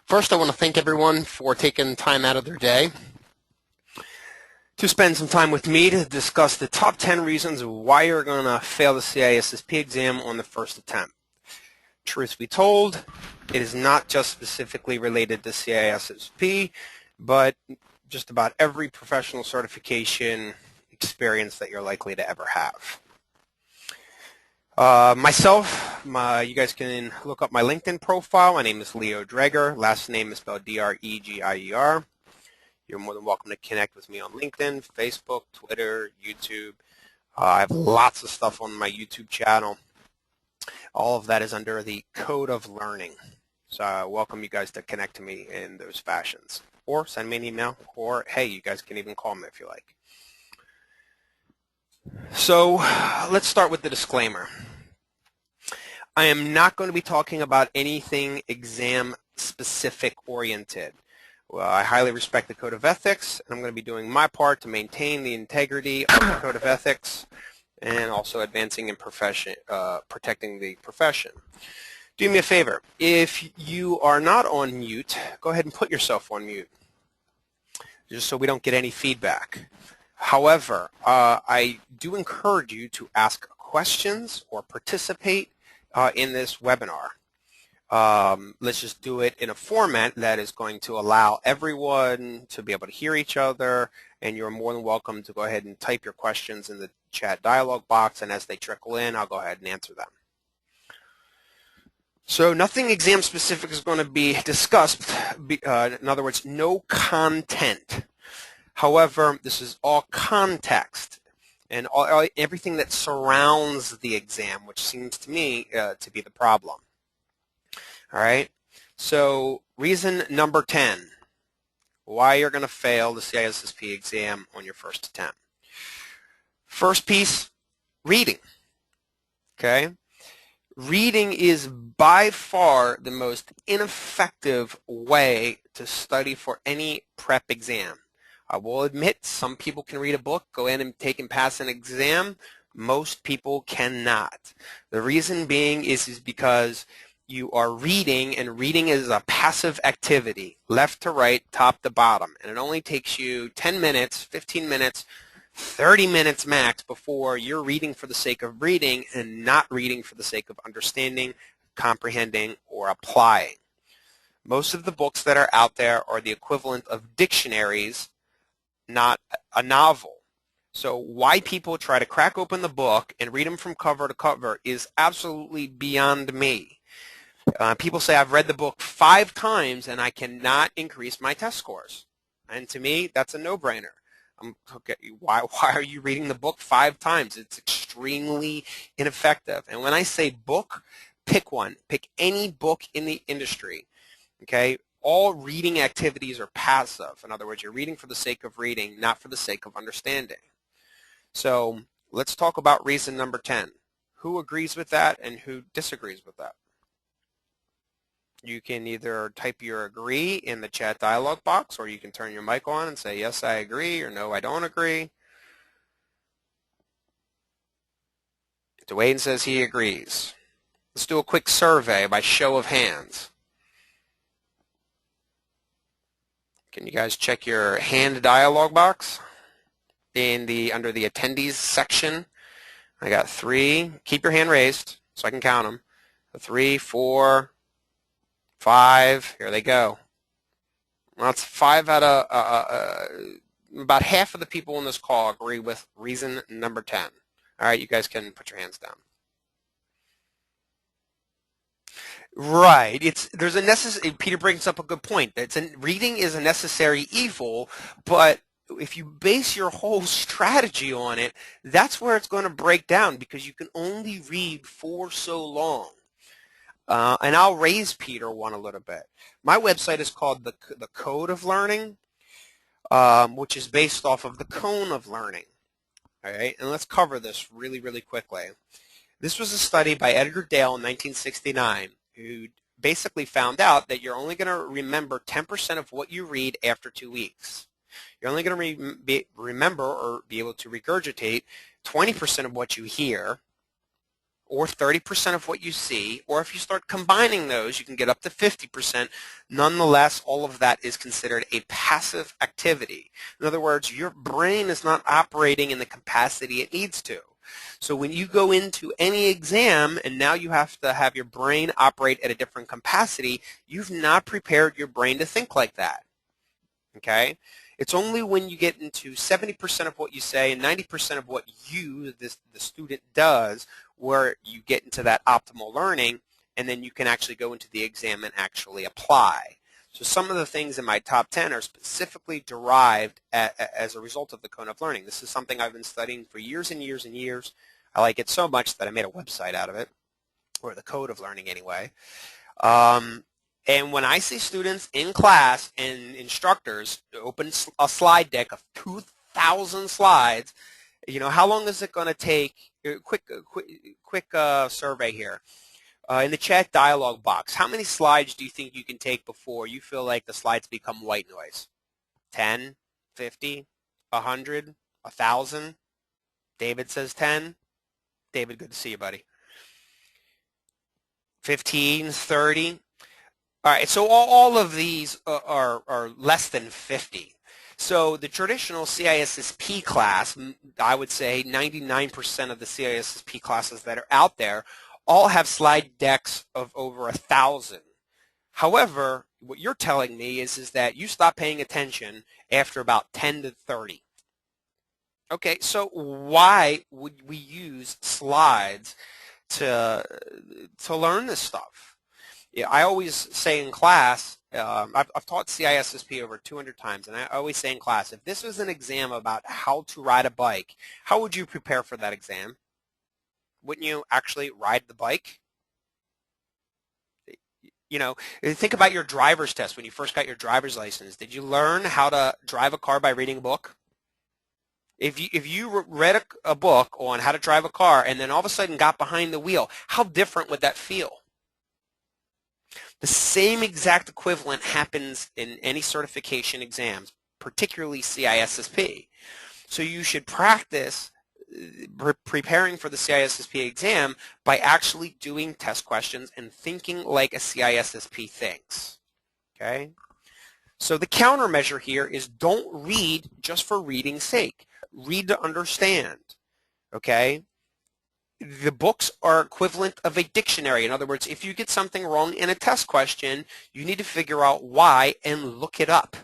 First, I want to thank everyone for taking time out of their day to spend some time with me to discuss the top 10 reasons why you're going to fail the CISSP exam on the first attempt. Truth be told, it is not just specifically related to CISSP, but just about every professional certification experience that you're likely to ever have. You guys can look up my LinkedIn profile. My name is Leo Dregier. Last name is spelled D-R-E-G-I-E-R. You're more than welcome to connect with me on LinkedIn, Facebook, Twitter, YouTube. I have lots of stuff on my YouTube channel. All of that is under the Code of Learning. So I welcome you guys to connect to me in those fashions. Or send me an email, or hey, you guys can even call me if you like. So let's start with the disclaimer. I am not going to be talking about anything exam specific oriented. Well, I highly respect the Code of Ethics, and I'm going to be doing my part to maintain the integrity of the Code of Ethics and also advancing in protecting the profession. Do me a favor. If you are not on mute, go ahead and put yourself on mute, just so we don't get any feedback. However, I do encourage you to ask questions or participate in this webinar. Let's just do it in a format that is going to allow everyone to be able to hear each other, and you're more than welcome to go ahead and type your questions in the chat dialog box, and as they trickle in, I'll go ahead and answer them. So nothing exam specific is going to be discussed. In other words, no content. However, this is all context and everything that surrounds the exam, which seems to me to be the problem. All right, so reason number 10, why you're going to fail the CISSP exam on your first attempt. First piece, reading. Okay, reading is by far the most ineffective way to study for any prep exam. I will admit some people can read a book, go in and take and pass an exam. Most people cannot. The reason being is because you are reading, and reading is a passive activity, left to right, top to bottom, and it only takes you 10 minutes, 15 minutes, 30 minutes max before you're reading for the sake of reading and not reading for the sake of understanding, comprehending, or applying. Most of the books that are out there are the equivalent of dictionaries, not a novel. So why people try to crack open the book and read them from cover to cover is absolutely beyond me. People say, I've read the book 5 times and I cannot increase my test scores. And to me, that's a no-brainer. Okay, why are you reading the book 5 times? It's extremely ineffective. And when I say book, pick one. Pick any book in the industry. Okay? All reading activities are passive. In other words, you're reading for the sake of reading, not for the sake of understanding. So let's talk about reason number 10. Who agrees with that and who disagrees with that? You can either type your agree in the chat dialog box, or you can turn your mic on and say, yes, I agree, or no, I don't agree. Dwayne says he agrees. Let's do a quick survey by show of hands. Can you guys check your hand dialog box under the attendees section? I got 3. Keep your hand raised so I can count them. 3, 4, 5. Here they go. Well, that's 5 out of about half of the people on this call agree with reason number 10. All right, you guys can put your hands down. Right. There's a necessary. Peter brings up a good point. Reading is a necessary evil, but if you base your whole strategy on it, that's where it's going to break down, because you can only read for so long. And I'll raise Peter one a little bit. My website is called the Code of Learning, which is based off of the Cone of Learning. All right, and let's cover this really, really quickly. This was a study by Edgar Dale in 1969, who basically found out that you're only going to remember 10% of what you read after 2 weeks. You're only going to remember or be able to regurgitate 20% of what you hear, or 30% of what you see, or if you start combining those, you can get up to 50%. Nonetheless, all of that is considered a passive activity. In other words, your brain is not operating in the capacity it needs to. So when you go into any exam and now you have to have your brain operate at a different capacity, you've not prepared your brain to think like that. Okay? It's only when you get into 70% of what you say and 90% of what the student does, where you get into that optimal learning, and then you can actually go into the exam and actually apply. So some of the things in my top 10 are specifically derived as a result of the cone of learning. This is something I've been studying for years and years and years. I like it so much that I made a website out of it, or the code of learning anyway. And when I see students in class and instructors open a slide deck of 2,000 slides, how long is it going to take? Quick survey here. In the chat dialog box, how many slides do you think you can take before you feel like the slides become white noise? 10, 50, 100, 1,000? David says 10. David, good to see you, buddy. 15, 30. All right, so all of these are less than 50. So the traditional CISSP class, I would say 99% of the CISSP classes that are out there all have slide decks of over 1,000. However, what you're telling me is that you stop paying attention after about 10 to 30. Okay, so why would we use slides to learn this stuff? Yeah, I always say in class, I've taught CISSP over 200 times, and I always say in class, if this was an exam about how to ride a bike, how would you prepare for that exam? Wouldn't you actually ride the bike? Think about your driver's test when you first got your driver's license. Did you learn how to drive a car by reading a book? If you read a book on how to drive a car and then all of a sudden got behind the wheel, how different would that feel? The same exact equivalent happens in any certification exams, particularly CISSP. So you should practice preparing for the CISSP exam by actually doing test questions and thinking like a CISSP thinks. Okay? So the countermeasure here is don't read just for reading's sake. Read to understand. Okay? The books are equivalent of a dictionary. In other words, if you get something wrong in a test question, you need to figure out why and look it up.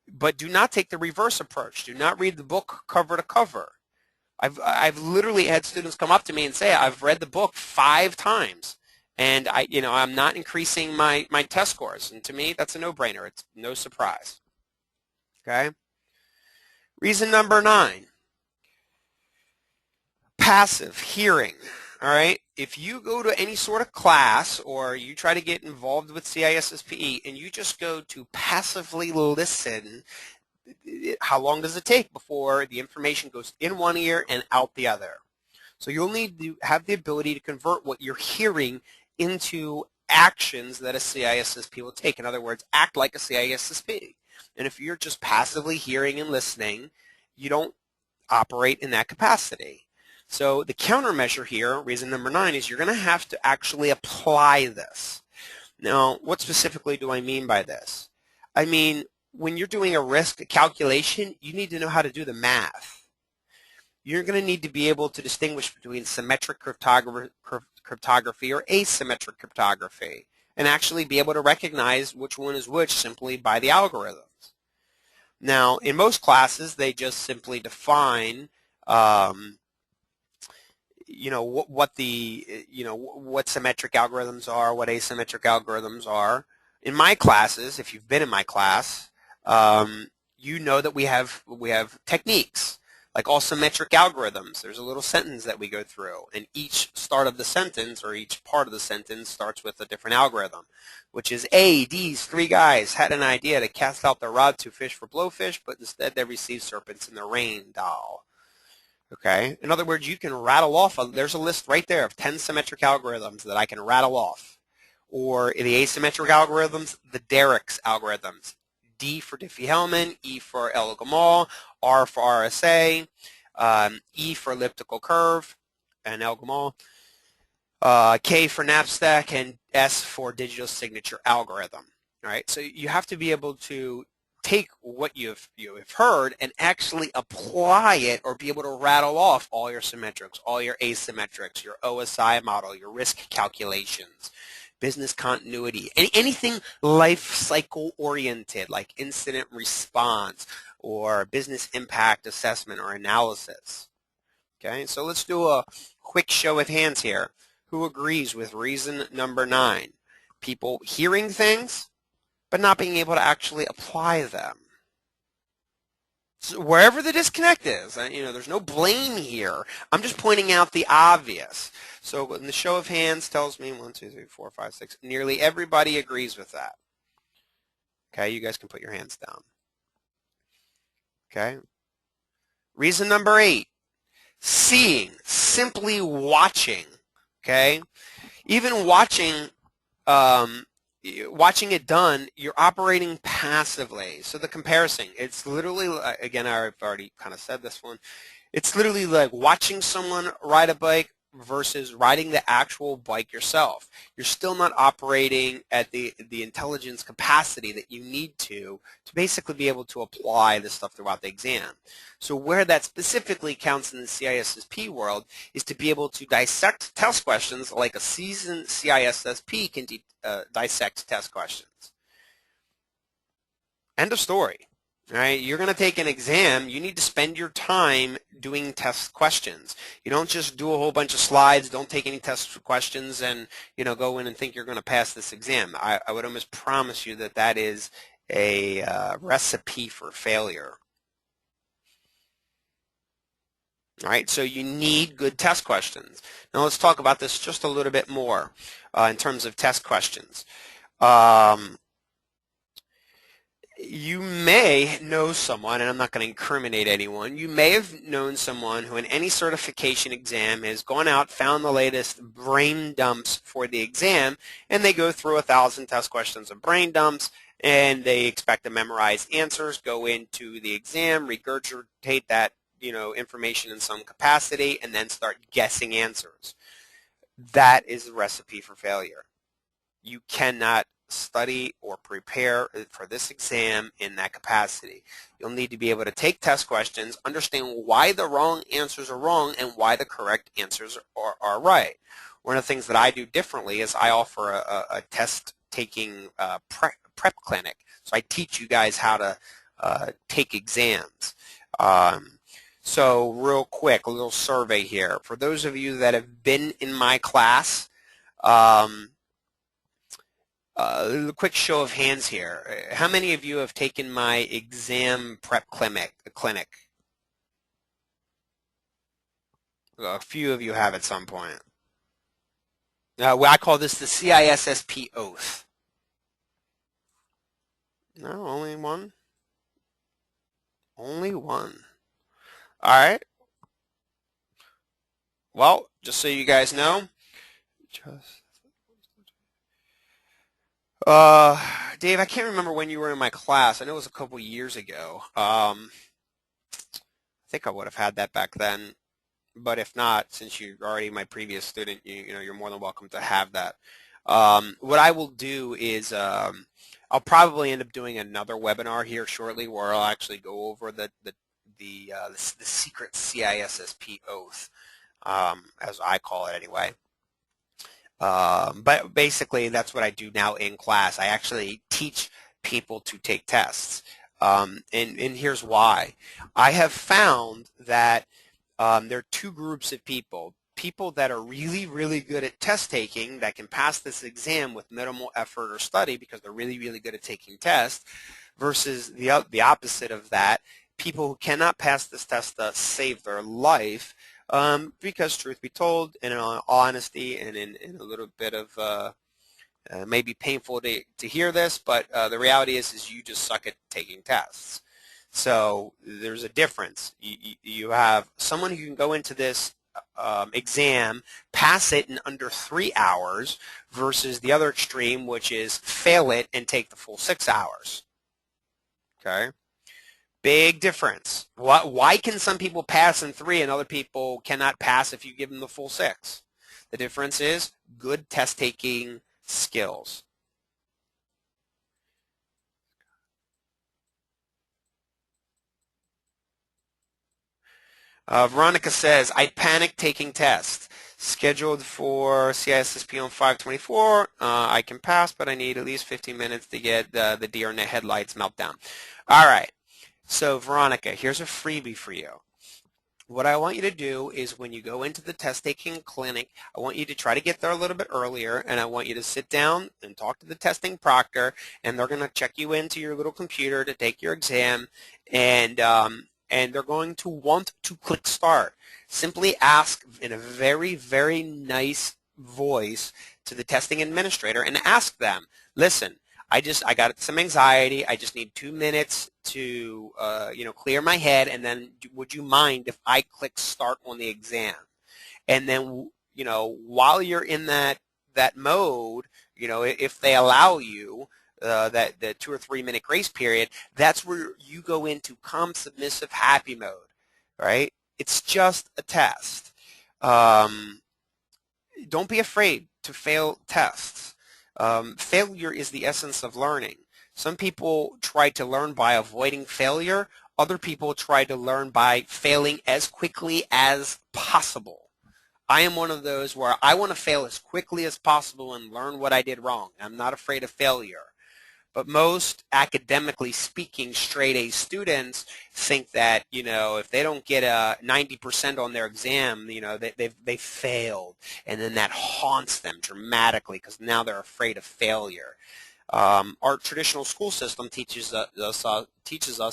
But do not take the reverse approach. Do not read the book cover to cover. I've literally had students come up to me and say, I've read the book 5 times, and I'm not increasing my test scores. And to me, that's a no-brainer. It's no surprise. Okay. Reason number 9. Passive hearing. All right, if you go to any sort of class or you try to get involved with CISSP and you just go to passively listen, how long does it take before the information goes in one ear and out the other? So you'll need to have the ability to convert what you're hearing into actions that a CISSP will take. In other words, act like a CISSP. And if you're just passively hearing and listening, you don't operate in that capacity. So the countermeasure here, reason number 9, is you're going to have to actually apply this. Now, what specifically do I mean by this? I mean, when you're doing a risk calculation, you need to know how to do the math. You're going to need to be able to distinguish between symmetric cryptography or asymmetric cryptography and actually be able to recognize which one is which simply by the algorithms. Now, in most classes, they just simply define what symmetric algorithms are, what asymmetric algorithms are. In my classes, if you've been in my class, you know that we have techniques like all symmetric algorithms. There's a little sentence that we go through, and each start of the sentence or each part of the sentence starts with a different algorithm, which is these 3 guys had an idea to cast out their rod to fish for blowfish, but instead they received serpents in their rain, doll. Okay. In other words, you can rattle off, there's a list right there of 10 symmetric algorithms that I can rattle off. Or in the asymmetric algorithms, the Derrick's algorithms. D for Diffie-Hellman, E for El-Gamal, R for RSA, E for elliptical curve, and El-Gamal. K for knapsack, and S for digital signature algorithm. All right, so you have to be able to take what you've heard and actually apply it, or be able to rattle off all your symmetrics, all your asymmetrics, your OSI model, your risk calculations, business continuity, anything life cycle oriented like incident response or business impact assessment or analysis. Okay, so let's do a quick show of hands here. Who agrees with reason number 9? People hearing things but not being able to actually apply them. So wherever the disconnect is, there's no blame here. I'm just pointing out the obvious. So when the show of hands tells me 1, 2, 3, 4, 5, 6, nearly everybody agrees with that. Okay, you guys can put your hands down. Okay. Reason number 8, seeing, simply watching. Okay, even watching it done, you're operating passively. So the comparison, it's literally, again, I've already kind of said this one, it's literally like watching someone ride a bike versus riding the actual bike yourself. You're still not operating at the intelligence capacity that you need to basically be able to apply this stuff throughout the exam. So where that specifically counts in the CISSP world is to be able to dissect test questions like a seasoned CISSP can dissect test questions. End of story. All right, you're going to take an exam. You need to spend your time doing test questions. You don't just do a whole bunch of slides, don't take any test questions, and go in and think you're going to pass this exam. I would almost promise you that that is a recipe for failure. All right, so you need good test questions. Now let's talk about this just a little bit more in terms of test questions. You may know someone, and I'm not going to incriminate anyone, you may have known someone who in any certification exam has gone out, found the latest brain dumps for the exam, and they go through 1,000 test questions of brain dumps, and they expect to memorize answers, go into the exam, regurgitate that information in some capacity, and then start guessing answers. That is a recipe for failure. You cannot study or prepare for this exam in that capacity. You'll need to be able to take test questions, understand why the wrong answers are wrong and why the correct answers are right. One of the things that I do differently is I offer a test-taking prep clinic. So I teach you guys how to take exams. So real quick, a little survey here. For those of you that have been in my class, a quick show of hands here. How many of you have taken my exam prep clinic? A few of you have at some point. I call this the CISSP oath. No, only one? Only one. All right. Well, just so you guys know, Dave, I can't remember when you were in my class. I know it was a couple years ago. I think I would have had that back then, but if not, since you're already my previous student, you're more than welcome to have that. What I will do is I'll probably end up doing another webinar here shortly where I'll actually go over the secret CISSP oath, as I call it anyway. But basically, that's what I do now in class. I actually teach people to take tests, and here's why. I have found that there are two groups of people. People that are really, really good at test taking that can pass this exam with minimal effort or study because they're really, really good at taking tests, versus the opposite of that, people who cannot pass this test to save their life, because truth be told, in all honesty and in a little bit of maybe painful to hear this, but the reality is you just suck at taking tests. So there's a difference. You have someone who can go into this exam, pass it in under 3 hours, versus the other extreme, which is fail it and take the full 6 hours. Okay? Big difference. Why can some people pass in 3 and other people cannot pass if you give them the full 6? The difference is good test-taking skills. Veronica says, I panic taking tests. Scheduled for CISSP on 5/24. I can pass, but I need at least 15 minutes to get the deer in the headlights meltdown. All right. So, Veronica, here's a freebie for you. What I want you to do is when you go into the test-taking clinic, I want you to try to get there a little bit earlier, and I want you to sit down and talk to the testing proctor, and they're going to check you into your little computer to take your exam, and they're going to want to click start. Simply ask in a very, very nice voice to the testing administrator and ask them, listen, I got some anxiety. I just need 2 minutes to clear my head, and then would you mind if I click start on the exam? And then while you're in that mode, if they allow you that 2 or 3 minute grace period, that's where you go into calm, submissive, happy mode, right? It's just a test. Don't be afraid to fail tests. Failure is the essence of learning. Some people try to learn by avoiding failure. Other people try to learn by failing as quickly as possible. I am one of those where I want to fail as quickly as possible and learn what I did wrong. I'm not afraid of failure. But most academically speaking straight A students think that, if they don't get a 90% on their exam, they failed. And then that haunts them dramatically because now they're afraid of failure. Our traditional school system teaches us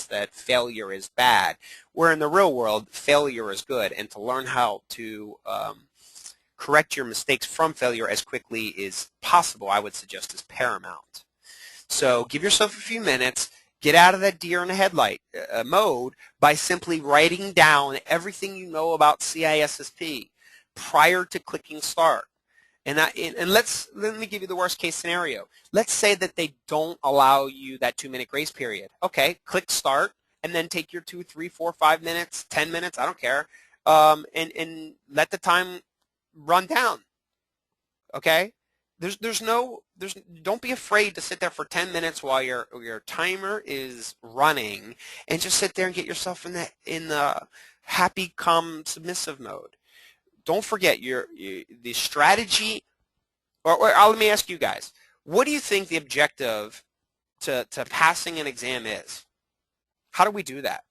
that failure is bad, where in the real world, failure is good. And to learn how to correct your mistakes from failure as quickly as possible, I would suggest is paramount. So give yourself a few minutes, get out of that deer in the headlight mode by simply writing down everything you know about CISSP prior to clicking start. And let me give you the worst case scenario. Let's say that they don't allow you that 2 minute grace period. Okay, click start and then take your 2, 3, 4, 5 minutes, 10 minutes, I don't care, and let the time run down. Okay? Don't be afraid to sit there for 10 minutes while your timer is running and just sit there and get yourself in the happy, calm, submissive mode. Don't forget the strategy, or let me ask you guys, what do you think the objective to passing an exam is? How do we do that?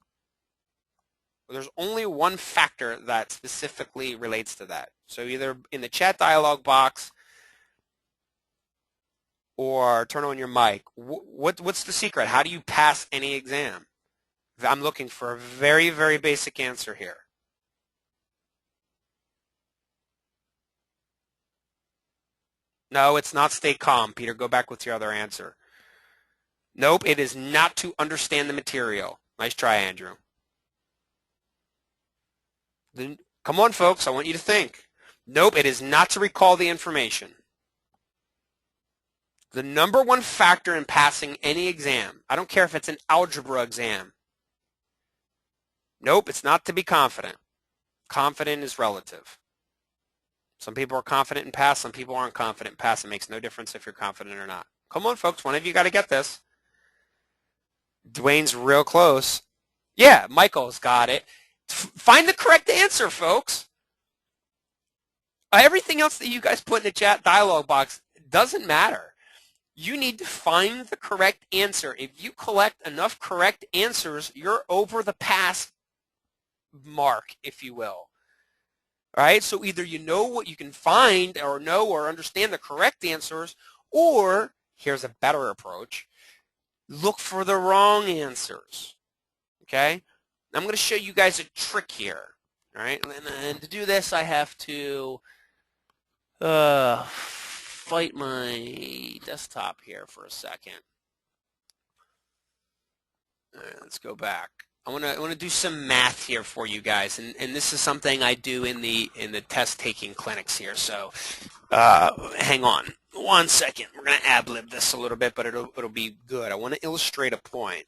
Well, there's only one factor that specifically relates to that. So either in the chat dialog box or turn on your mic. What's the secret? How do you pass any exam? I'm looking for a very, very basic answer here. No, it's not stay calm. Peter, go back with your other answer. Nope, it is not to understand the material. Nice try, Andrew. Then, come on, folks. I want you to think. Nope, it is not to recall the information. The number one factor in passing any exam, I don't care if it's an algebra exam. Nope, it's not to be confident. Confident is relative. Some people are confident in pass, some people aren't confident in pass. It makes no difference if you're confident or not. Come on, folks, one of you got to get this. Dwayne's real close. Yeah, Michael's got it. Find the correct answer, folks. Everything else that you guys put in the chat dialog box doesn't matter. You need to find the correct answer. If you collect enough correct answers, you're over the pass mark, if you will. All right, so either you know what you can find or know or understand the correct answers, or here's a better approach, look for the wrong answers. Okay, I'm going to show you guys a trick here. All right, and to do this, I have to fight my desktop here for a second. All right, let's go back. I want to do some math here for you guys, and this is something I do in the test-taking clinics here. So hang on 1 second. We're going to ad-lib this a little bit, but it'll be good. I want to illustrate a point.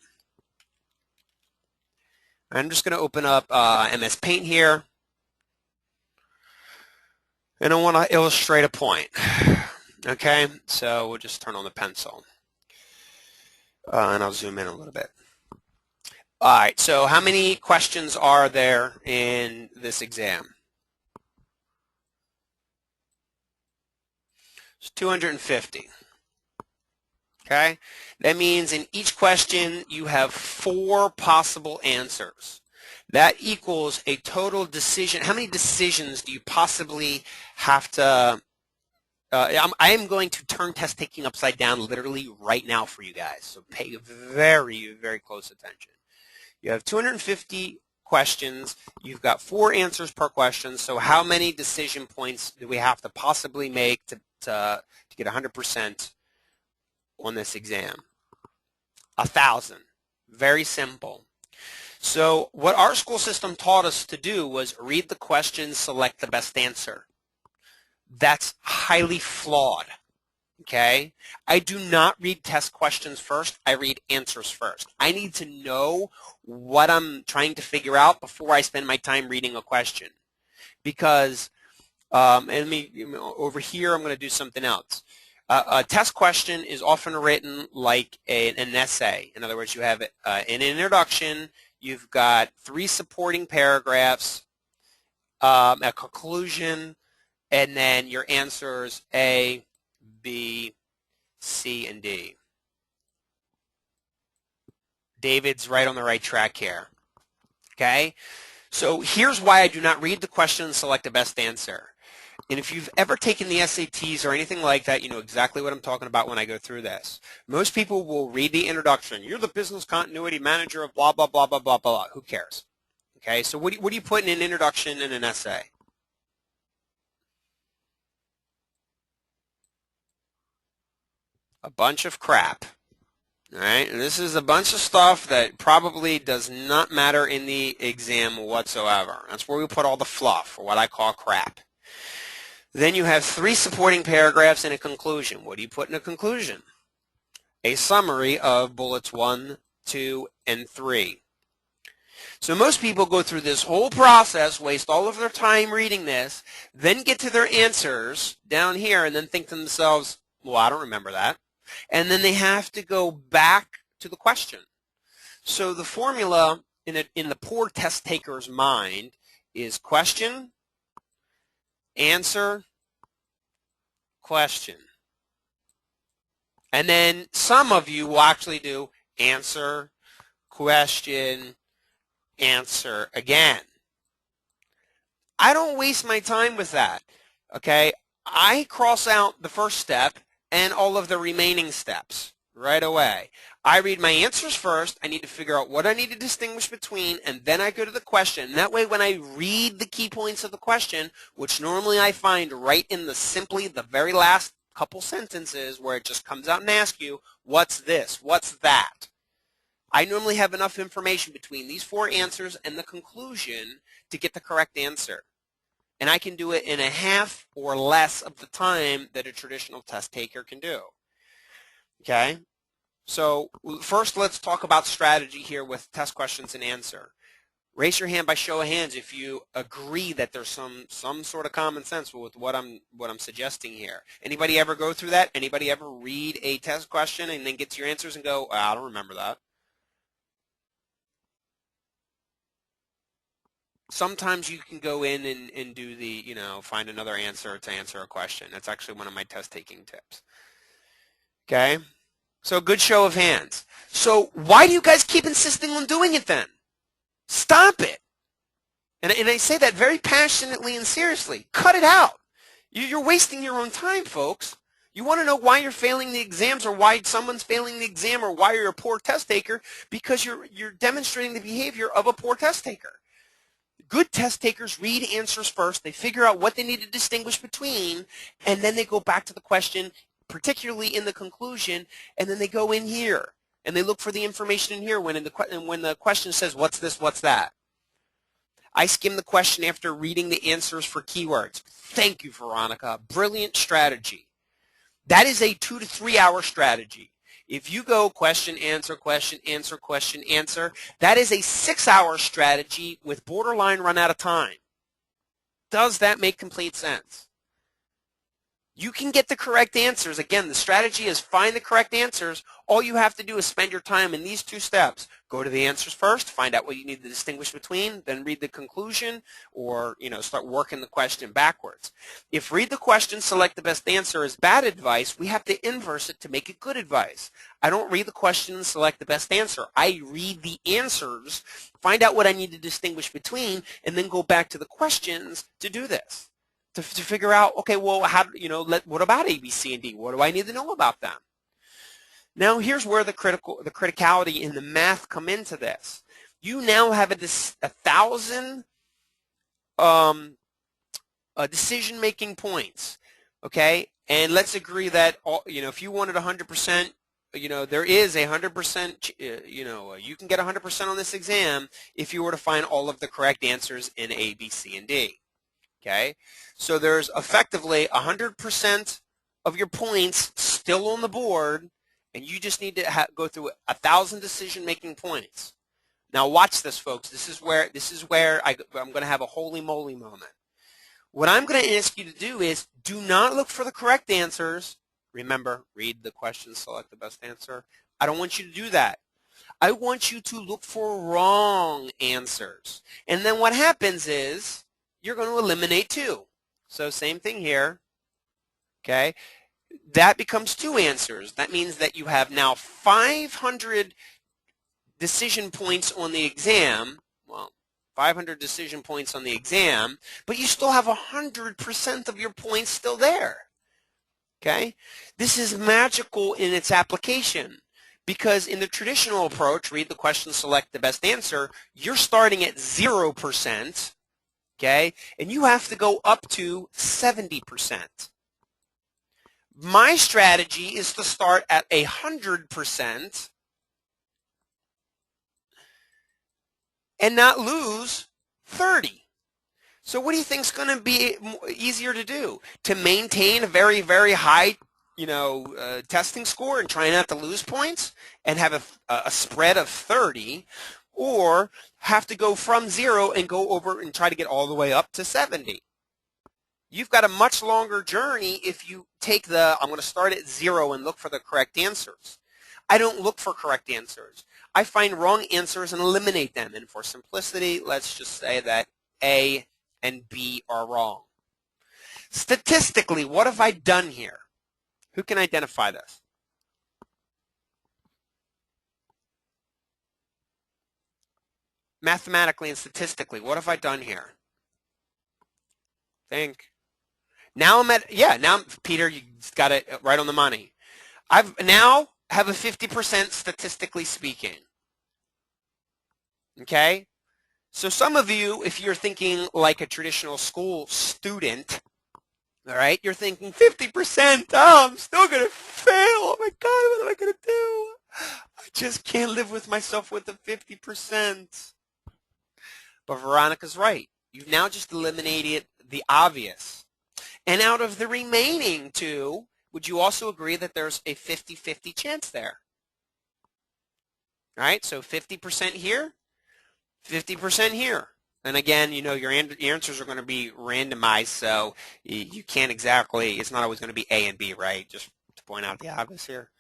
I'm just going to open up MS Paint here. And I want to illustrate a point. Okay, so we'll just turn on the pencil. And I'll zoom in a little bit. All right, so how many questions are there in this exam? It's 250. Okay, that means in each question you have 4 possible answers. That equals a total decision. How many decisions do you possibly have to I am going to turn test taking upside down literally right now for you guys, so pay very, very close attention. You have 250 questions. You've got 4 answers per question, so how many decision points do we have to possibly make to get 100% on this exam? 1,000. Very simple. So what our school system taught us to do was read the question, select the best answer. That's highly flawed, okay? I do not read test questions first. I read answers first. I need to know what I'm trying to figure out before I spend my time reading a question. Because, over here, I'm going to do something else. A test question is often written like an essay. In other words, you have an introduction, you've got 3 supporting paragraphs, a conclusion, and then your answers A, B, C, and D. David's right on the right track here. Okay? So here's why I do not read the question and select the best answer. And if you've ever taken the SATs or anything like that, you know exactly what I'm talking about when I go through this. Most people will read the introduction. You're the business continuity manager of blah, blah, blah, blah, blah, blah. Who cares? Okay, so what do you put in an introduction and an essay? A bunch of crap. All right, and this is a bunch of stuff that probably does not matter in the exam whatsoever. That's where we put all the fluff, or what I call crap. Then you have 3 supporting paragraphs and a conclusion. What do you put in a conclusion? A summary of bullets 1, 2, and 3. So most people go through this whole process, waste all of their time reading this, then get to their answers down here and then think to themselves, well, I don't remember that. And then they have to go back to the question. So the formula in the poor test taker's mind is question, answer, question. And then some of you will actually do answer, question, answer again. I don't waste my time with that, okay? I cross out the first step and all of the remaining steps right away. I read my answers first. I need to figure out what I need to distinguish between, and then I go to the question. And that way, when I read the key points of the question, which normally I find right in the very last couple sentences where it just comes out and asks you, what's this? What's that? I normally have enough information between these 4 answers and the conclusion to get the correct answer. And I can do it in a half or less of the time that a traditional test taker can do. Okay? So first let's talk about strategy here with test questions and answer. Raise your hand by show of hands if you agree that there's some sort of common sense with what I'm suggesting here. Anybody ever go through that? Anybody ever read a test question and then get to your answers and go, I don't remember that? Sometimes you can go in and do the, find another answer to answer a question. That's actually one of my test taking tips. Okay? So good show of hands. So why do you guys keep insisting on doing it then? Stop it. And I say that very passionately and seriously. Cut it out. You're wasting your own time, folks. You want to know why you're failing the exams or why someone's failing the exam or why you're a poor test taker? Because you're demonstrating the behavior of a poor test taker. Good test takers read answers first. They figure out what they need to distinguish between, and then they go back to the question, particularly in the conclusion, and then they go in here, and they look for the information in here when the question says, what's this, what's that? I skim the question after reading the answers for keywords. Thank you, Veronica. Brilliant strategy. That is a 2 to 3 hour strategy. If you go question, answer, question, answer, question, answer, that is a 6-hour strategy with borderline run out of time. Does that make complete sense? You can get the correct answers. Again, the strategy is find the correct answers. All you have to do is spend your time in these two steps. Go to the answers first, find out what you need to distinguish between, then read the conclusion, or start working the question backwards. If read the question, select the best answer is bad advice, we have to inverse it to make it good advice. I don't read the question and select the best answer. I read the answers, find out what I need to distinguish between, and then go back to the questions to do this. To figure out, okay, well, what about A, B, C, and D? What do I need to know about them? Now, here's where the criticality in the math come into this. You now have 1,000 decision-making points, okay? And let's agree that if you wanted 100%, there is 100%. You can get 100% on this exam if you were to find all of the correct answers in A, B, C, and D. Okay, so there's effectively 100% of your points still on the board, and you just need to go through 1,000 decision-making points. Now watch this, folks. This is where I'm going to have a holy moly moment. What I'm going to ask you to do is do not look for the correct answers. Remember, read the question, select the best answer. I don't want you to do that. I want you to look for wrong answers. And then what happens is you're going to eliminate 2. So same thing here, okay? That becomes 2 answers. That means that you have now 500 decision points on the exam. Well, 500 decision points on the exam, but you still have 100% of your points still there, okay? This is magical in its application because in the traditional approach, read the question, select the best answer, you're starting at 0%. Okay, and you have to go up to 70%. My strategy is to start at 100% and not lose 30. So what do you think is going to be easier to do? To maintain a very, very high, testing score and try not to lose points and have a spread of 30, or have to go from 0 and go over and try to get all the way up to 70. You've got a much longer journey if you take I'm going to start at 0 and look for the correct answers. I don't look for correct answers. I find wrong answers and eliminate them. And for simplicity, let's just say that A and B are wrong. Statistically, what have I done here? Who can identify this? Mathematically and statistically, what have I done here? Think. Now I'm at, now, Peter, you got it right on the money. I've now have a 50% statistically speaking. Okay? So some of you, if you're thinking like a traditional school student, all right, you're thinking 50%, oh, I'm still going to fail. Oh my God, what am I going to do? I just can't live with myself with the 50%. But Veronica's right. You've now just eliminated the obvious. And out of the remaining 2, would you also agree that there's a 50-50 chance there? All right, so 50% here, 50% here. And again, your answers are going to be randomized, so you can't exactly, it's not always going to be A and B, right? Just to point out the obvious here.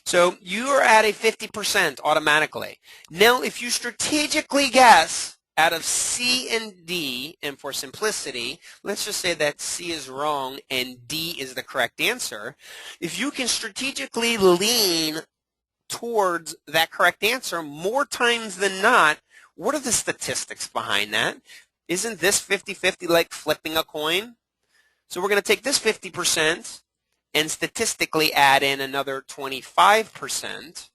So you are at a 50% automatically. Now, if you strategically guess out of C and D, and for simplicity, let's just say that C is wrong and D is the correct answer. If you can strategically lean towards that correct answer more times than not, what are the statistics behind that? Isn't this 50-50 like flipping a coin? So we're going to take this 50% and statistically add in another 25%.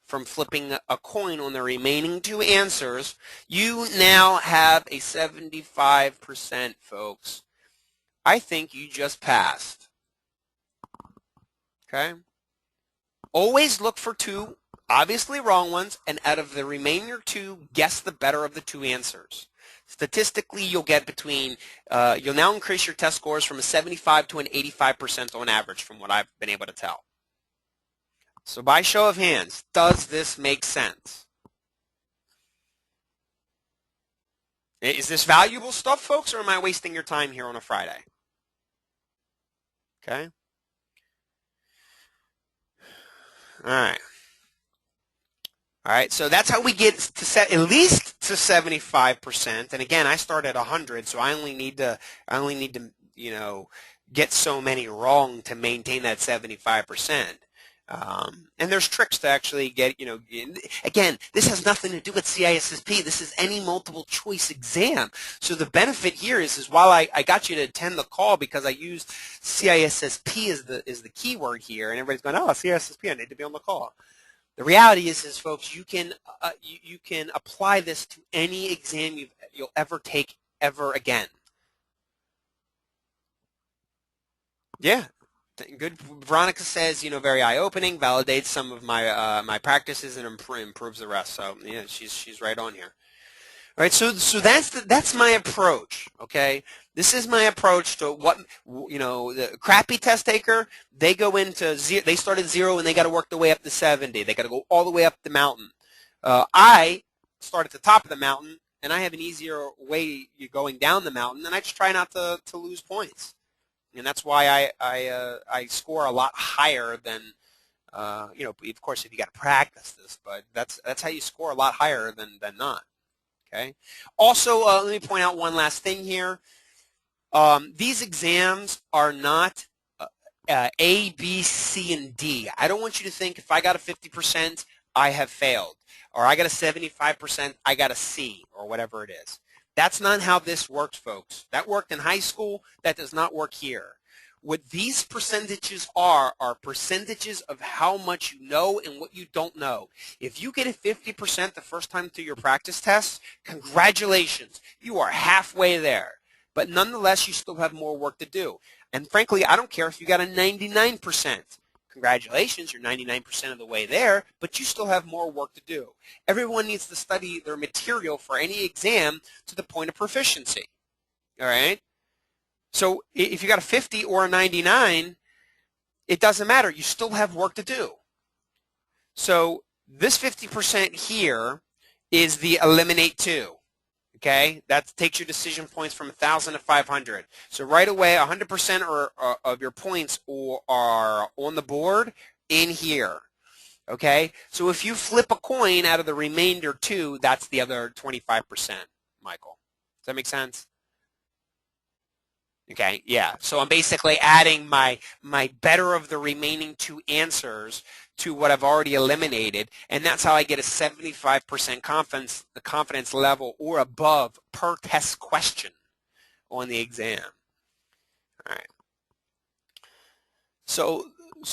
From flipping a coin on the remaining 2 answers, you now have a 75%, folks. I think you just passed. Okay? Always look for 2 obviously wrong ones, and out of the remaining 2, guess the better of the 2 answers. Statistically, you'll get between, you'll now increase your test scores from a 75 to an 85% on average from what I've been able to tell. So by show of hands, does this make sense? Is this valuable stuff, folks, or am I wasting your time here on a Friday? Okay. All right. All right, so that's how we get to set at least to 75%. And again, I start at 100, so I only need to get so many wrong to maintain that 75%. And there's tricks to actually again, this has nothing to do with CISSP. This is any multiple choice exam. So the benefit here is while I got you to attend the call because I used CISSP as the keyword here, and everybody's going, oh, CISSP, I need to be on the call. The reality is folks, you can apply this to any exam you'll ever take ever again. Yeah, good. Veronica says, very eye-opening, validates some of my my practices and improves the rest. So yeah, she's right on here. All right, so that's my approach. Okay, this is my approach to what the crappy test taker. They go into zero. They start at 0 and they got to work their way up to 70. They got to go all the way up the mountain. I start at the top of the mountain and I have an easier way going down the mountain, and I just try not to lose points. And that's why I score a lot higher than of course if you got to practice this, but that's how you score a lot higher than not. Okay. Also, let me point out one last thing here. These exams are not A, B, C, and D. I don't want you to think if I got a 50%, I have failed, or I got a 75%, I got a C, or whatever it is. That's not how this works, folks. That worked in high school. That does not work here. What these percentages are percentages of how much you know and what you don't know. If you get a 50% the first time through your practice test, congratulations. You are halfway there. But nonetheless, you still have more work to do. And frankly, I don't care if you got a 99%. Congratulations, you're 99% of the way there, but you still have more work to do. Everyone needs to study their material for any exam to the point of proficiency. All right? So if you got a 50 or a 99, it doesn't matter. You still have work to do. So this 50% here is the eliminate 2. Okay, that takes your decision points from 1,000 to 500. So right away, 100% of your points are on the board in here. Okay, so if you flip a coin out of the remainder 2, that's the other 25%, Michael. Does that make sense? Okay, yeah. So I'm basically adding my better of the remaining 2 answers to what I've already eliminated, and that's how I get a 75% confidence level or above per test question on the exam. All right. So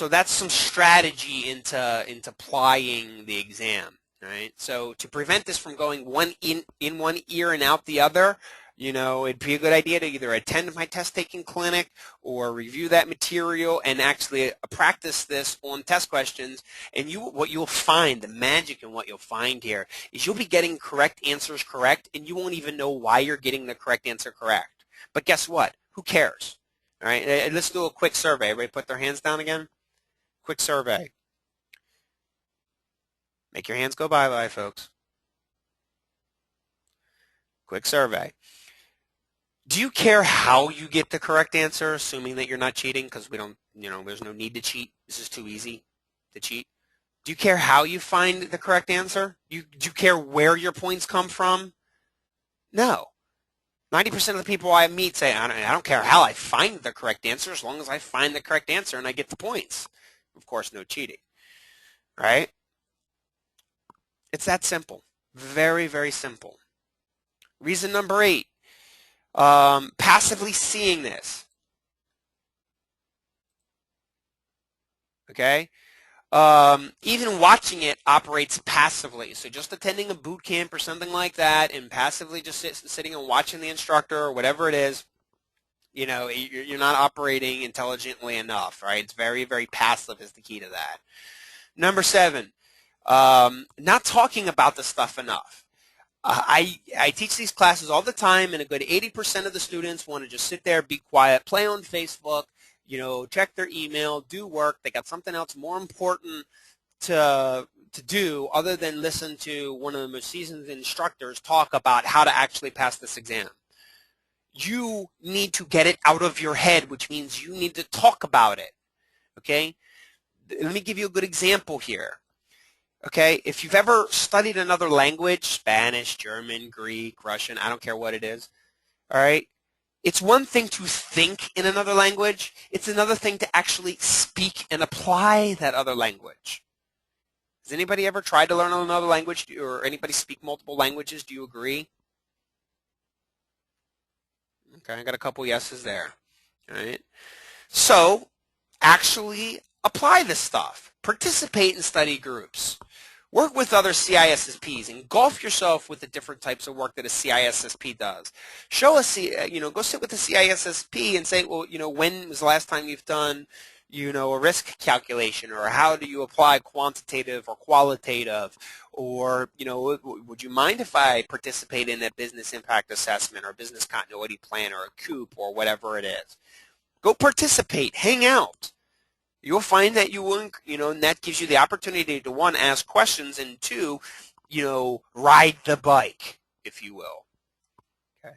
that's some strategy into applying the exam. All right. So to prevent this from going in one ear and out the other, it'd be a good idea to either attend my test-taking clinic or review that material and actually practice this on test questions. And what you'll find, the magic in what you'll find here, is you'll be getting correct answers correct, and you won't even know why you're getting the correct answer correct. But guess what? Who cares? All right, let's do a quick survey. Everybody put their hands down again. Quick survey. Make your hands go bye-bye, folks. Quick survey. Do you care how you get the correct answer, assuming that you're not cheating? Because we don't, there's no need to cheat. This is too easy to cheat. Do you care how you find the correct answer? Do you care where your points come from? No. 90% of the people I meet say, I don't care how I find the correct answer, as long as I find the correct answer and I get the points. Of course, no cheating. Right? It's that simple. Very, very simple. Reason number 8. Passively seeing this. Okay? Even watching it operates passively. So just attending a boot camp or something like that and passively just sitting and watching the instructor or whatever it is, you're not operating intelligently enough, right? It's very, very passive is the key to that. Number 7, not talking about the stuff enough. I teach these classes all the time, and a good 80% of the students want to just sit there, be quiet, play on Facebook, check their email, do work. They got something else more important to do other than listen to one of the most seasoned instructors talk about how to actually pass this exam. You need to get it out of your head, which means you need to talk about it, okay? Let me give you a good example here, okay? If you've ever studied another language, Spanish, German, Greek, Russian, I don't care what it is, all right? It's one thing to think in another language. It's another thing to actually speak and apply that other language. Has anybody ever tried to learn another language, or anybody speak multiple languages? Do you agree? Okay, I got a couple yeses there. All right. So actually apply this stuff. Participate in study groups. Work with other CISSPs. Engulf yourself with the different types of work that a CISSP does. Go sit with the CISSP and say, well, when was the last time you've done, a risk calculation, or how do you apply quantitative or qualitative, or, would you mind if I participate in a business impact assessment or business continuity plan or a COOP or whatever it is? Go participate, hang out. You'll find that you will, and that gives you the opportunity to, one, ask questions, and two, ride the bike, if you will. Okay.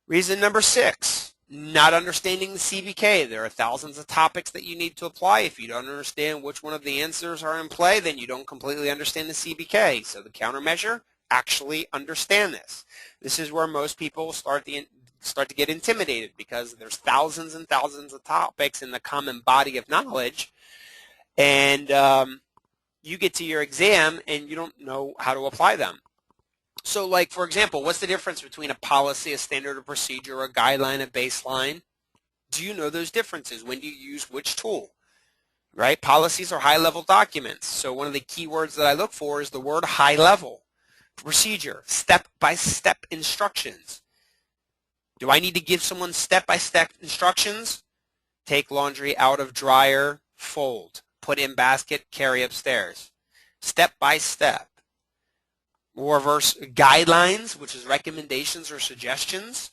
Reason number 6, not understanding the CBK. There are thousands of topics that you need to apply. If you don't understand which one of the answers are in play, then you don't completely understand the CBK. So the countermeasure, actually understand this. This is where most people start to get intimidated, because there's thousands and thousands of topics in the common body of knowledge, and you get to your exam and you don't know how to apply them. So, like, for example, what's the difference between a policy, a standard, a procedure, a guideline, a baseline? Do you know those differences? When do you use which tool? Right? Policies are high-level documents. So one of the key words that I look for is the word high-level. Procedure, step-by-step instructions. Do I need to give someone step-by-step instructions? Take laundry out of dryer, fold, put in basket, carry upstairs. Step-by-step. Or verse guidelines, which is recommendations or suggestions,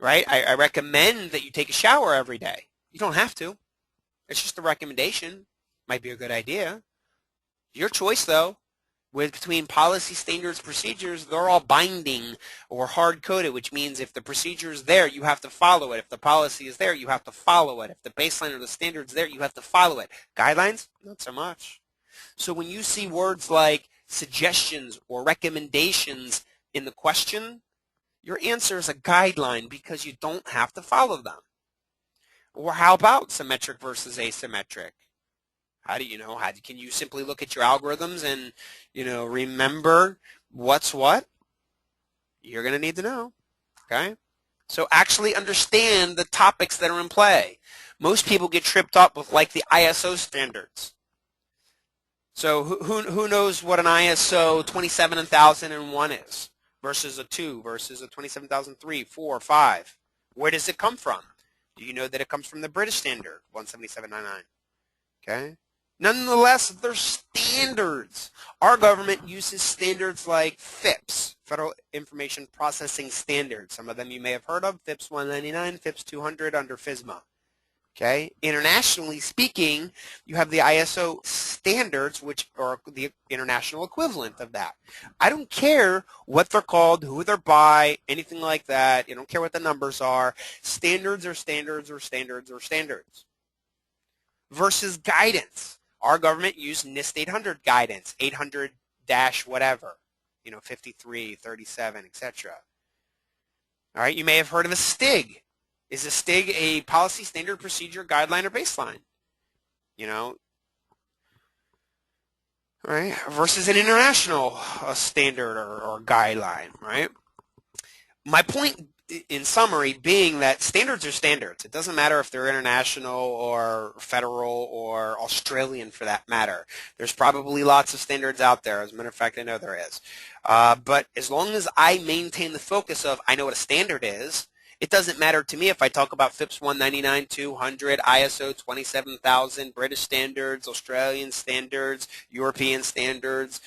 right? I recommend that you take a shower every day. You don't have to. It's just a recommendation. Might be a good idea. Your choice, though. Between policy, standards, procedures, they're all binding or hard-coded, which means if the procedure is there, you have to follow it. If the policy is there, you have to follow it. If the baseline or the standard is there, you have to follow it. Guidelines? Not so much. So when you see words like suggestions or recommendations in the question, your answer is a guideline, because you don't have to follow them. Or how about symmetric versus asymmetric? How do you know? Can you simply look at your algorithms and, remember what's what? You're going to need to know, okay? So actually understand the topics that are in play. Most people get tripped up with, like, the ISO standards. So who knows what an ISO 27001 is versus a 2 versus a 27003, 4, 5? Where does it come from? Do you know that it comes from the British standard, 17799? Okay? Nonetheless, they're standards. Our government uses standards like FIPS, Federal Information Processing Standards. Some of them you may have heard of, FIPS 199, FIPS 200 under FISMA. Okay? Internationally speaking, you have the ISO standards, which are the international equivalent of that. I don't care what they're called, who they're by, anything like that. I don't care what the numbers are. Standards are standards or standards or standards. Versus guidance. Our government used NIST 800 guidance, 800 dash whatever, 53, 37, etc. All right, you may have heard of a STIG. Is a STIG a policy, standard, procedure, guideline, or baseline? All right, versus an international standard or guideline, right? My point, in summary, being that standards are standards. It doesn't matter if they're international or federal or Australian, for that matter. There's probably lots of standards out there. As a matter of fact, I know there is. But as long as I maintain the focus of I know what a standard is, it doesn't matter to me if I talk about FIPS 199, 200, ISO 27000, British standards, Australian standards, European standards,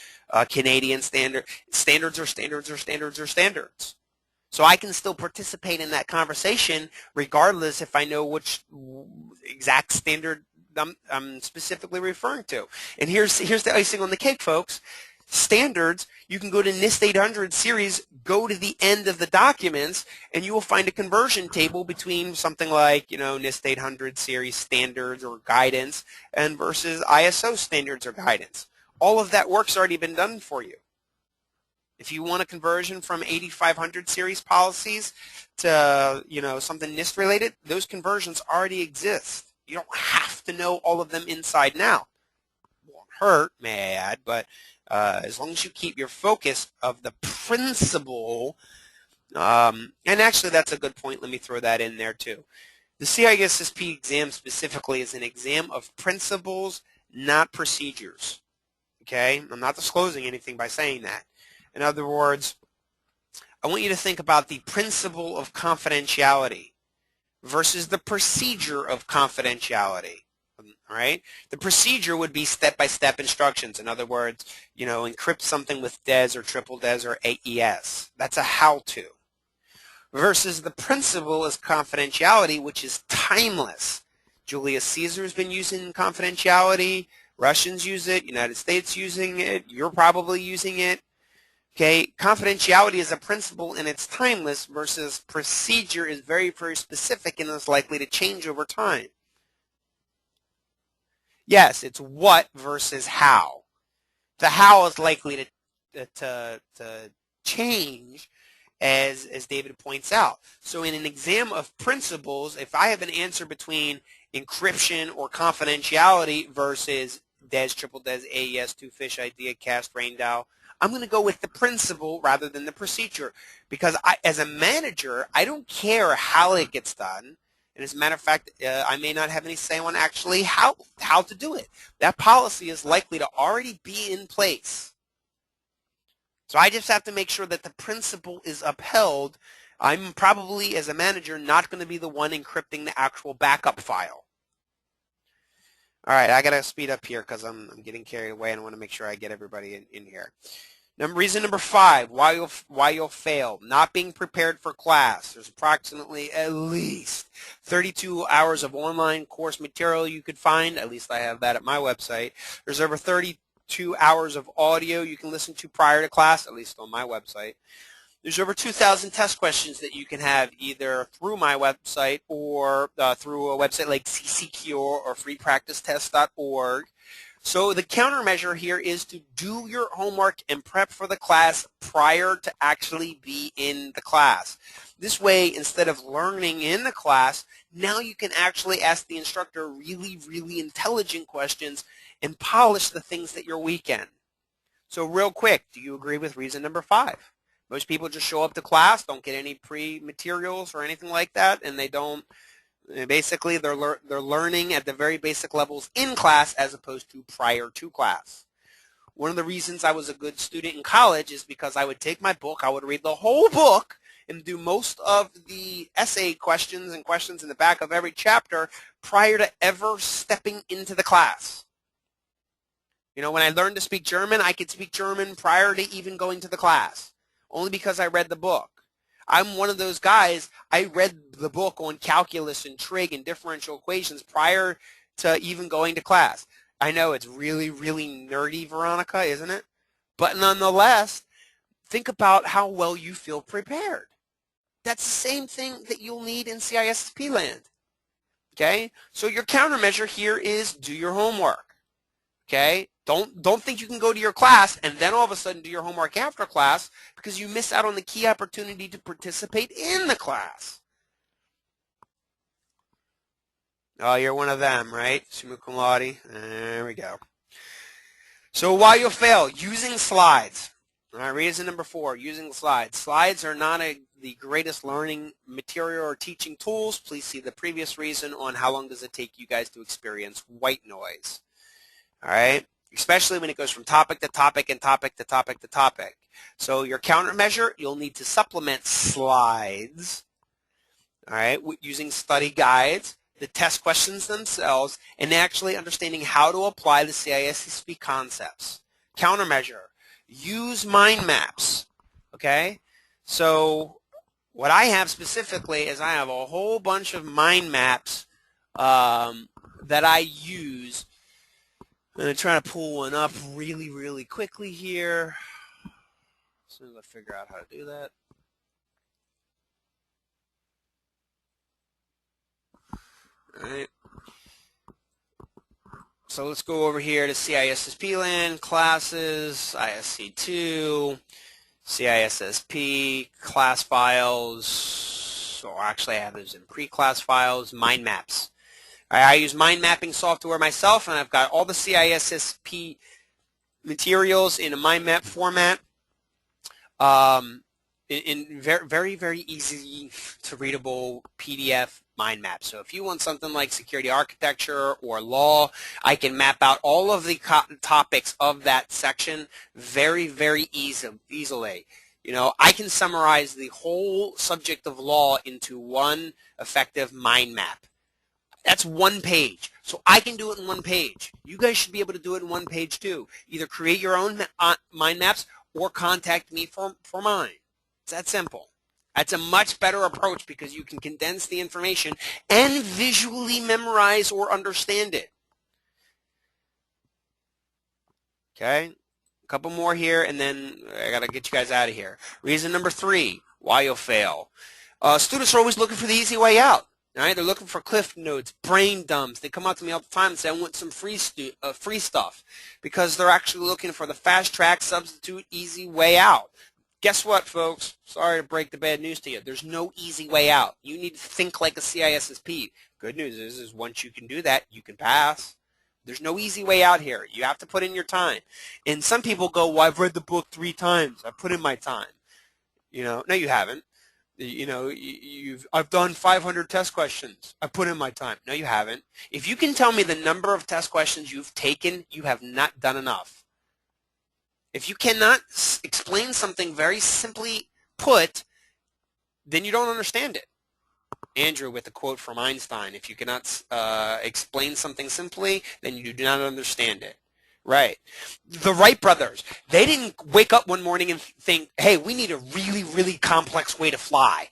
Canadian standards. Standards are standards are standards are standards. So I can still participate in that conversation regardless if I know which exact standard I'm specifically referring to. And here's the icing on the cake, folks. Standards, you can go to NIST 800 series, go to the end of the documents, and you will find a conversion table between something like, NIST 800 series standards or guidance and versus ISO standards or guidance. All of that work's already been done for you. If you want a conversion from 8500 series policies to, something NIST related, those conversions already exist. You don't have to know all of them inside now. It won't hurt, may I add, but as long as you keep your focus of the principle, and actually that's a good point, let me throw that in there too. The CISSP exam specifically is an exam of principles, not procedures. Okay? I'm not disclosing anything by saying that. In other words, I want you to think about the principle of confidentiality versus the procedure of confidentiality. All right? The procedure would be step-by-step instructions. In other words, encrypt something with DES or triple DES or AES. That's a how-to. Versus the principle is confidentiality, which is timeless. Julius Caesar has been using confidentiality. Russians use it. United States using it. You're probably using it. Okay, confidentiality is a principle and it's timeless versus procedure is very, very specific and is likely to change over time. Yes, it's what versus how. The how is likely to change as David points out. So in an exam of principles, if I have an answer between encryption or confidentiality versus DES, triple DES, AES, two-fish idea, cast, rain dial, I'm going to go with the principle rather than the procedure because as a manager, I don't care how it gets done. And as a matter of fact, I may not have any say on actually how to do it. That policy is likely to already be in place. So I just have to make sure that the principle is upheld. I'm probably, as a manager, not going to be the one encrypting the actual backup file. All right, I got to speed up here because I'm getting carried away and I want to make sure I get everybody in here. Reason number 5, why you'll fail, not being prepared for class. There's approximately at least 32 hours of online course material you could find. At least I have that at my website. There's over 32 hours of audio you can listen to prior to class, at least on my website. There's over 2,000 test questions that you can have either through my website or through a website like CCCure or freepracticetest.org. So the countermeasure here is to do your homework and prep for the class prior to actually be in the class. This way, instead of learning in the class, now you can actually ask the instructor really, really intelligent questions and polish the things that you're weak in. So real quick, do you agree with reason number 5? Most people just show up to class, don't get any pre-materials or anything like that, and they don't. Basically, they're learning at the very basic levels in class as opposed to prior to class. One of the reasons I was a good student in college is because I would take my book, I would read the whole book, and do most of the essay questions and questions in the back of every chapter prior to ever stepping into the class. When I learned to speak German, I could speak German prior to even going to the class, only because I read the book. I'm one of those guys, I read the book on calculus and trig and differential equations prior to even going to class. I know it's really, really nerdy, Veronica, isn't it? But nonetheless, think about how well you feel prepared. That's the same thing that you'll need in CISSP land. Okay? So your countermeasure here is do your homework. Okay? Don't think you can go to your class and then all of a sudden do your homework after class because you miss out on the key opportunity to participate in the class. Oh, you're one of them, right? Summa cum laude. There we go. So why you'll fail? Using slides. All right, reason number 4, using slides. Slides are not the greatest learning material or teaching tools. Please see the previous reason on how long does it take you guys to experience white noise. All right? Especially when it goes from topic to topic and topic to topic to topic. So your countermeasure, you'll need to supplement slides, all right, using study guides, the test questions themselves, and actually understanding how to apply the CISSP concepts. Countermeasure, use mind maps, okay? So what I have specifically is I have a whole bunch of mind maps that I use I'm going to try to pull one up really, really quickly here. As soon as I figure out how to do that. All right. So let's go over here to CISSP land, classes, ISC2, CISSP, class files, or actually I have those in pre-class files, mind maps. All right, I use mind mapping software myself, and I've got all the CISSP materials in a mind map format. In very, very easy to readable PDF mind map. So if you want something like security architecture or law, I can map out all of the topics of that section very, very easily. You know, I can summarize the whole subject of law into one effective mind map. That's one page. So I can do it in one page. You guys should be able to do it in one page too. Either create your own mind maps or contact me for mine. It's that simple. That's a much better approach because you can condense the information and visually memorize or understand it. Okay? A couple more here, and then I got to get you guys out of here. Reason number 3, why you'll fail. Students are always looking for the easy way out. All right? They're looking for cliff notes, brain dumps. They come up to me all the time and say, I want some free stuff, because they're actually looking for the fast track, substitute, easy way out. Guess what, folks? Sorry to break the bad news to you. There's no easy way out. You need to think like a CISSP. Good news is once you can do that, you can pass. There's no easy way out here. You have to put in your time. And some people go, well, I've read the book 3 times. I put in my time. You know, no, you haven't. You know, I've done 500 test questions. I put in my time. No, you haven't. If you can tell me the number of test questions you've taken, you have not done enough. If you cannot explain something very simply put, then you don't understand it. Andrew with a quote from Einstein, if you cannot explain something simply, then you do not understand it. Right. The Wright brothers, they didn't wake up one morning and think, hey, we need a really, really complex way to fly.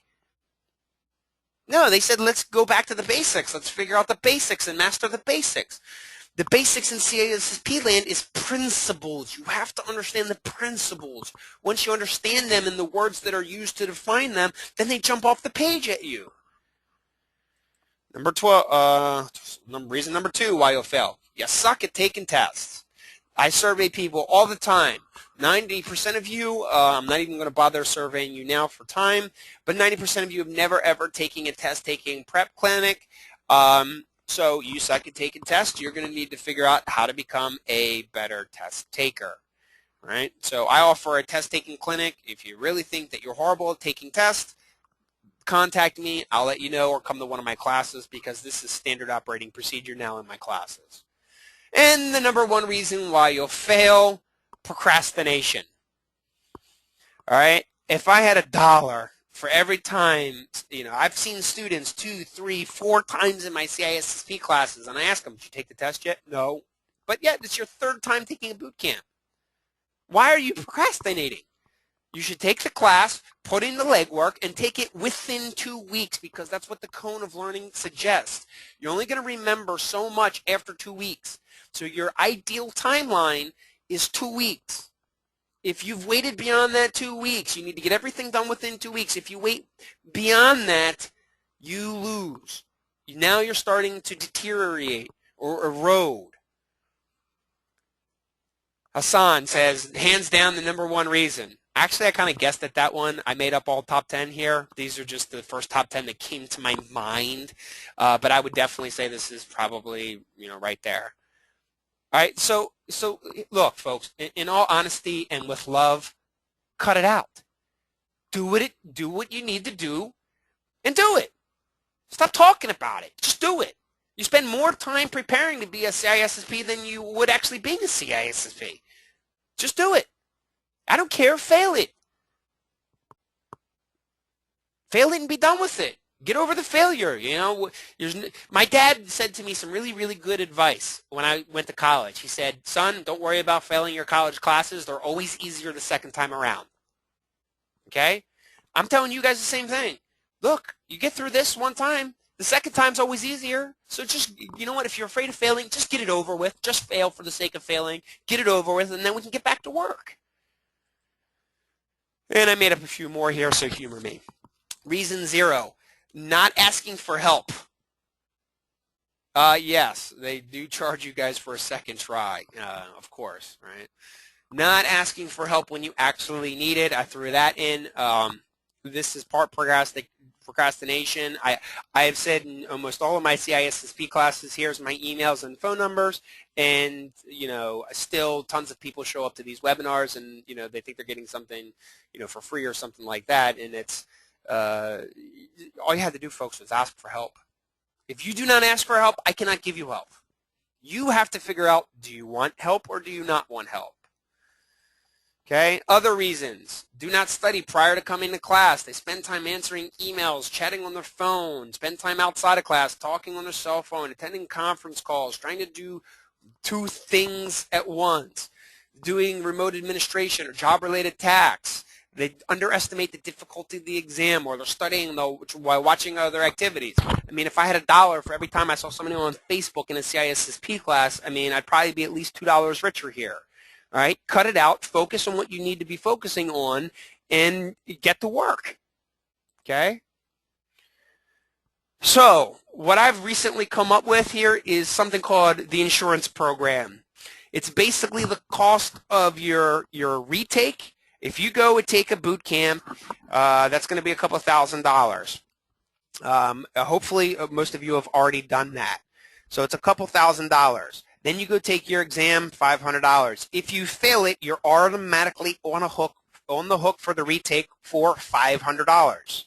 No, they said, let's go back to the basics. Let's figure out the basics and master the basics. The basics in CISSP land is principles. You have to understand the principles. Once you understand them and the words that are used to define them, then they jump off the page at you. Number 12, reason number 2 why you'll fail. You suck at taking tests. I survey people all the time. 90% of you, I'm not even going to bother surveying you now for time, but 90% of you have never ever taken a test taking prep clinic. So you suck at taking tests. You're going to need to figure out how to become a better test taker. Right? So I offer a test taking clinic. If you really think that you're horrible at taking tests, contact me. I'll let you know, or come to one of my classes, because this is standard operating procedure now in my classes. And the number 1 reason why you'll fail, procrastination. All right? If I had $1 for every time, you know, I've seen students 2, 3, 4 times in my CISSP classes, and I ask them, did you take the test yet? No. But yet, it's your 3rd time taking a boot camp. Why are you procrastinating? You should take the class, put in the legwork, and take it within 2 weeks, because that's what the cone of learning suggests. You're only going to remember so much after 2 weeks. So your ideal timeline is 2 weeks. If you've waited beyond that 2 weeks, you need to get everything done within 2 weeks. If you wait beyond that, you lose. Now you're starting to deteriorate or erode. Hassan says, hands down, the number 1 reason. Actually, I kind of guessed at that one. I made up all top 10 here. These are just the first top 10 that came to my mind. But I would definitely say this is probably, you know, right there. All right, so look, folks, in all honesty and with love, cut it out. Do what you need to do, and do it. Stop talking about it. Just do it. You spend more time preparing to be a CISSP than you would actually being a CISSP. Just do it. I don't care. Fail it. Fail it and be done with it. Get over the failure. You know, my dad said to me some really, really good advice when I went to college. He said, son, don't worry about failing your college classes. They're always easier the second time around. Okay? I'm telling you guys the same thing. Look, you get through this one time, The second time's always easier. So just, you know what, if you're afraid of failing, just get it over with. Just fail for the sake of failing. Get it over with, and then we can get back to work. And I made up a few more here, so humor me. Reason 0, not asking for help. Yes, they do charge you guys for a second try, of course, right? Not asking for help when you actually need it. I threw that in. This is part procrastination. I have said in almost all of my CISSP classes, here's my emails and phone numbers, and still tons of people show up to these webinars, and they think they're getting something for free or something like that, and it's all you had to do, folks, was ask for help. If you do not ask for help, I cannot give you help. You have to figure out, do you want help or do you not want help? Okay, other reasons. Do not study prior to coming to class. They spend time answering emails, chatting on their phone, spend time outside of class, talking on their cell phone, attending conference calls, trying to do 2 things at once, doing remote administration or job-related tasks. They underestimate the difficulty of the exam, or they're studying while watching other activities. I mean, if I had $1 for every time I saw somebody on Facebook in a CISSP class, I mean, I'd probably be at least $2 richer here. All right, cut it out, focus on what you need to be focusing on, and get to work, okay? So what I've recently come up with here is something called the insurance program. It's basically the cost of your retake. If you go and take a boot camp, that's going to be a couple $1,000s. Hopefully, most of you have already done that. So it's a couple $1,000s. Then you go take your exam, $500. If you fail it, you're automatically on the hook for the retake for $500.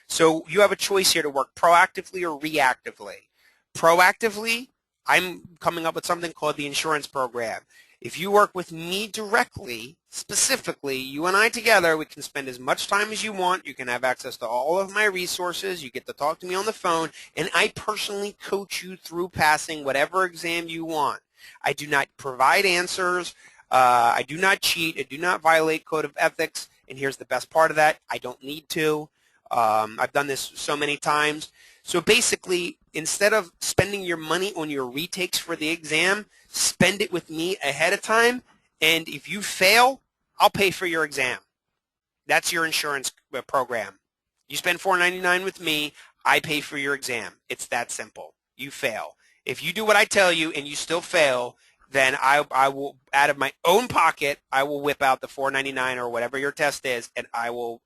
So you have a choice here to work proactively or reactively. Proactively, I'm coming up with something called the insurance program. If you work with me directly, specifically, you and I together, we can spend as much time as you want. You can have access to all of my resources. You get to talk to me on the phone, and I personally coach you through passing whatever exam you want. I do not provide answers. I do not cheat. I do not violate code of ethics, and here's the best part of that. I don't need to. I've done this so many times. So basically, instead of spending your money on your retakes for the exam, spend it with me ahead of time, and if you fail, I'll pay for your exam. That's your insurance program. You spend $4.99 with me, I pay for your exam. It's that simple. You fail. If you do what I tell you and you still fail, then I will, out of my own pocket, I will whip out the $4.99 or whatever your test is, and I will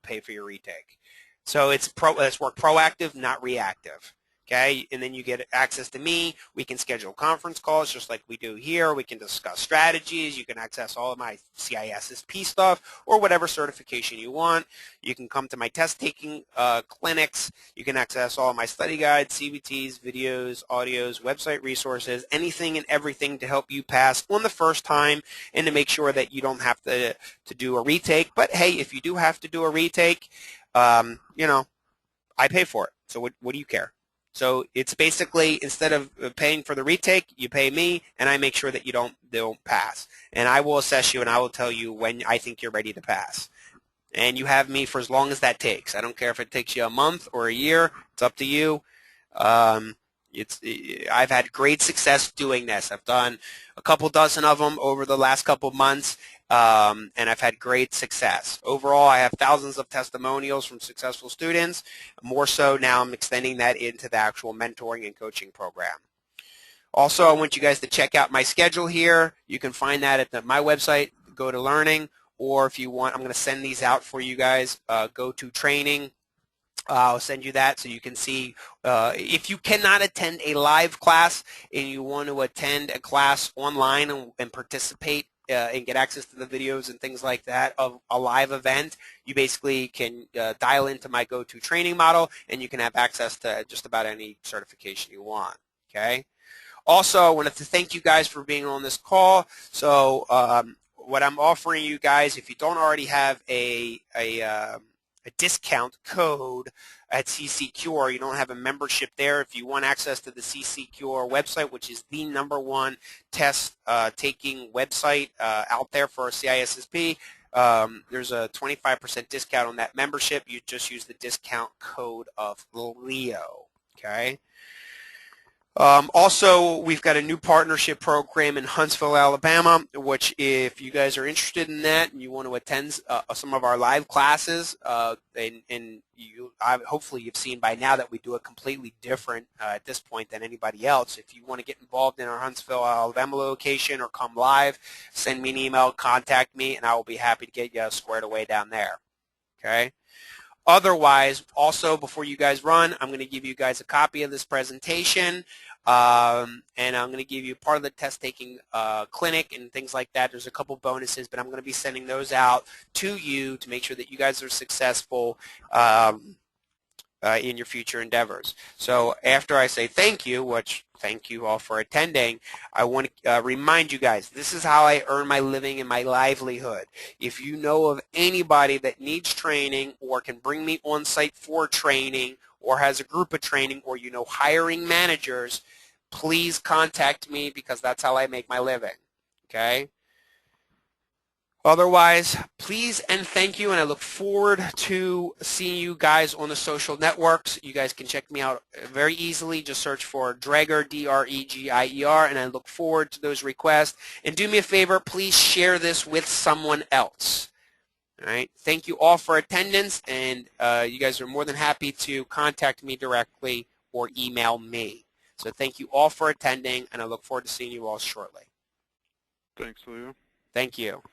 pay for your retake. So let's work proactive, not reactive. Okay, and then you get access to me. We can schedule conference calls just like we do here. We can discuss strategies. You can access all of my CISSP stuff or whatever certification you want. You can come to my test-taking clinics. You can access all of my study guides, CBTs, videos, audios, website resources, anything and everything to help you pass on the first time and to make sure that you don't have to do a retake. But, hey, if you do have to do a retake, I pay for it. So what do you care? So it's basically, instead of paying for the retake, you pay me, and I make sure that you don't pass. And I will assess you, and I will tell you when I think you're ready to pass. And you have me for as long as that takes. I don't care if it takes you a month or a year. It's up to you. I've had great success doing this. I've done a couple dozen of them over the last couple months. And I've had great success. Overall, I have thousands of testimonials from successful students. More so now, I'm extending that into the actual mentoring and coaching program. Also, I want you guys to check out my schedule here. You can find that at my website, Go to Learning, or if you want, I'm going to send these out for you guys. Go to Training. I'll send you that so you can see. If you cannot attend a live class and you want to attend a class online and participate and get access to the videos and things like that of a live event, you basically can dial into my go-to training model, and you can have access to just about any certification you want. Okay. Also, I wanted to thank you guys for being on this call. So what I'm offering you guys, if you don't already have a discount code at CCCure, you don't have a membership there. If you want access to the CCCure website, which is the #1 test-taking website out there for CISSP, there's a 25% discount on that membership. You just use the discount code of LEO. Okay. Also, we've got a new partnership program in Huntsville, Alabama, which if you guys are interested in that and you want to attend some of our live classes, hopefully you've seen by now that we do it completely different at this point than anybody else. If you want to get involved in our Huntsville, Alabama location or come live, send me an email, contact me, and I will be happy to get you squared away down there. Okay. Otherwise, also before you guys run, I'm going to give you guys a copy of this presentation, and I'm going to give you part of the test-taking clinic and things like that. There's a couple bonuses, but I'm going to be sending those out to you to make sure that you guys are successful in your future endeavors. So after I say thank you, which thank you all for attending, I want to remind you guys, this is how I earn my living and my livelihood. If you know of anybody that needs training or can bring me on site for training or has a group of training or you know hiring managers, please contact me because that's how I make my living. Okay? Otherwise, please and thank you, and I look forward to seeing you guys on the social networks. You guys can check me out very easily. Just search for Dregier, D-R-E-G-I-E-R, and I look forward to those requests. And do me a favor, please share this with someone else. All right. Thank you all for attendance, and you guys are more than happy to contact me directly or email me. So thank you all for attending, and I look forward to seeing you all shortly. Thanks, Leo. Thank you.